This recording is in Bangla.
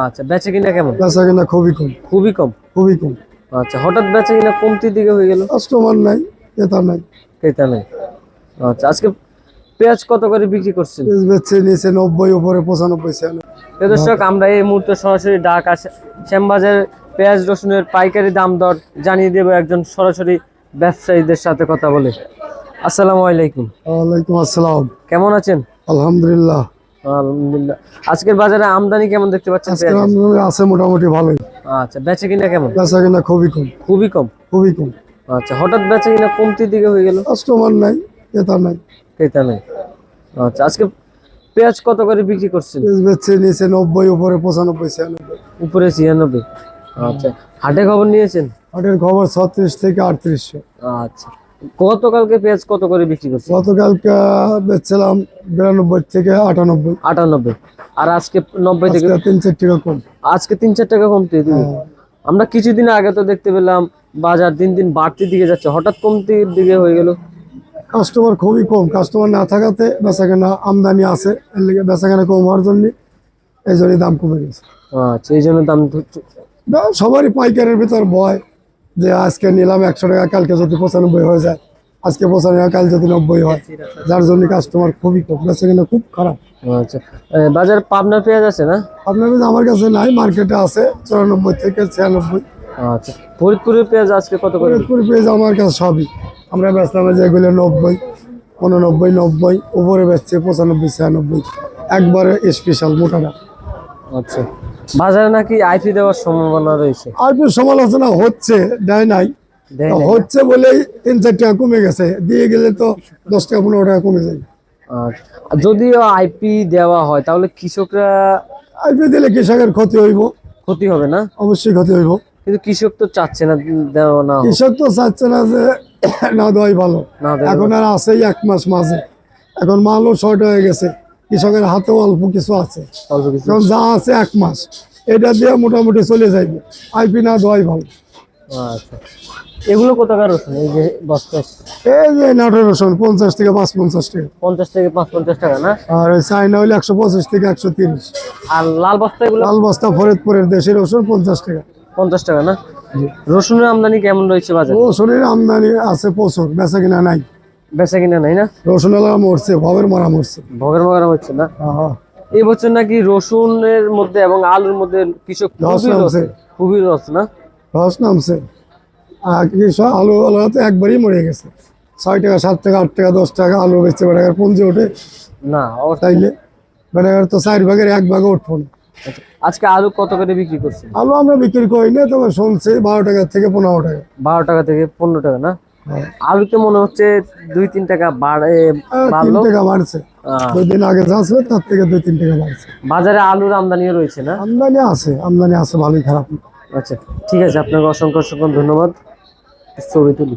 আচ্ছা, বেচে কিনা কেমন? বেচা কিনা খুবই কম, খুবই কম। খুবই কম। আচ্ছা, হঠাৎ বেচে কিনা কমতির দিকে হয়ে গেল? কাস্টমার নাই, ক্রেতা নাই। ক্রেতা নেই। আচ্ছা, আজকে পেঁয়াজ কত করে বিক্রি করছেন? পেঁয়াজ বেচছে নিচে 90, উপরে 95, 96। প্রিয় দর্শক, আমরা এই মুহূর্তে সরাসরি ঢাকা শ্যামবাজার পেঁয়াজ রসুনের পাইকারি দাম দর জানিয়ে দেব একজন সরাসরি ব্যবসায়ীদের সাথে কথা বলে। আসসালামু আলাইকুম। ওয়ালাইকুম আসসালাম। কেমন আছেন? আলহামদুলিল্লাহ। আলহামদুলিল্লাহ। আজকের বাজারে আমদানি কেমন দেখতে পাচ্ছেন? আজকে আমদানি আছে মোটামুটি ভালোই। আচ্ছা, বেচে কিনা কেমন? বেচা কিনা খুবই কম, খুবই কম। খুবই কম। আচ্ছা, হঠাৎ বেচে কিনা কমতির দিকে হয়ে গেল? কাস্টমার নাই, ক্রেতা নাই। ক্রেতা নেই। আচ্ছা, আজকে পেঁয়াজ কত করে বিক্রি করছেন? পেঁয়াজ বেচছে নিচে 90, উপরে 95, 96। উপরে 96। আচ্ছা, হাটে খবর নিয়েছেন? হাটের খবর 36 থেকে 3800। আচ্ছা, গতকালকে পেঁয়াজ কত করে বিক্রি করছেন? গতকালকে বেচছিলাম 92 থেকে 98। 98। আর আজকে 90 থেকে 3-4 টাকা কম। আজকে 3-4 টাকা কমতে দিবে। আমরা কিছুদিন আগে তো দেখতে পেলাম বাজার দিন দিন বাড়তির দিকে যাচ্ছে, হঠাৎ কমতির দিকে হয়ে গেল। কাস্টমার খুবই কম, কাস্টমার না থাকাতে বেচাকেনা আমদানি আছে, এর লেগে বেচাকেনা কম হওয়ার জন্য এই জন্যই দাম কমে গেছে। আচ্ছা, এই জন্য দাম সবারই পাইকারের ভিতর ভয় যে আজকে নিলাম 100 টাকা, কালকে যদি 95 হয়ে যায়, আজকে 95, কাল যদি 90 হয়, যার জন্য কাস্টমার খুবই কম, বেচাকেনা খুব খারাপ। আচ্ছা, বাজারে পাবনার পেঁয়াজ আছে না? আপনার আমার কাছে নাই, মার্কেটে আছে 94 থেকে 96। আচ্ছা, ফরিদপুরের পেঁয়াজ আজকে কত করে? ফরিদপুর পেঁয়াজ আমার কাছে সবই, আমরা বেচলাম যেগুলো 90, 89, 90, উপরে বেচছে 95, 96, একবারে স্পেশাল মোটাটা। আচ্ছা, বাজারে নাকি আইপি দেওয়ার সম্ভাবনা রয়েছে? আইপির সমালোচনা হচ্ছে, দেয় নাই, হচ্ছে বলেই 3-4 টাকা কমে গেছে, দিয়ে গেলে তো 10 টাকা 15 টাকা কমে যায়। আচ্ছা, যদিও আইপি দেওয়া হয় তাহলে কৃষকরা, আইপি দিলে কৃষকের ক্ষতি হইব। ক্ষতি হবে না? অবশ্যই ক্ষতি হইব, কিন্তু কৃষক তো চাচ্ছে না দেওয়া না। কৃষক তো চাচ্ছে না যে না দেওয়াই ভালো। এখন আর আছেই 1 মাস মাঝে, এখন মালও শর্ট হয়ে গেছে, কৃষকের হাতেও অল্প কিছু আছে, অল্প কিছু। এখন যা আছে 1 মাস, এটা দিয়ে মোটামুটি চলে যাইবে, আইপি না দেওয়াই ভালো। আচ্ছা, এগুলো কত টাকা রসুন? এই যে বস্তা, এই যে নাটোর রসুন 50 থেকে 550 টাকা। 50 থেকে 550 টাকা না? আর ওই চাইনা হইলে 125 থেকে 130। আর লাল বস্তা এগুলো? লাল বস্তা ফরিদপুরের দেশি রসুন 50 টাকা। 50 টাকা না? রসুনের আমদানি কেমন রয়েছে বাজারে? রসুনের আমদানি আছে প্রচুর, বেচা কিনা নাই। বেচা কিনা নাই না? রসুন আলা মরছে, ভবের মারা মরছে। ভোগের মগের হচ্ছে না? এই বছর নাকি রসুনের মধ্যে এবং আলুর মধ্যে কৃষক খুবই লস না? ধস নামছে। আর কৃষক আলু আলাতে একবারই মরে গেছে, 6 টাকা 7 টাকা 8 টাকা 10 টাকা আলু বেচছে, বেটাকার পুঞ্জি ওঠে না? তাইলে বেটাকার তো 4 ভাগের 1 ভাগে উঠবো না। আজকে আলু কত করে বিক্রি করছে? আলু আমরা বিক্রি করি না, তবে শুনছি 12 টাকা থেকে 15 টাকা। 12 টাকা থেকে 15 টাকা না? আলুতে মনে হচ্ছে 2-3 টাকা 3 টাকা বাড়ছে, 2 দিন আগে যা ছিল তার থেকে 2-3 টাকা বাড়ছে। বাজারে আলুর আমদানিও রয়েছে না? আমদানি আছে, ভালোই খারাপ। আচ্ছা, ঠিক আছে, আপনাকে অসংখ্য অসংখ্য ধন্যবাদ। ছবি তুলি।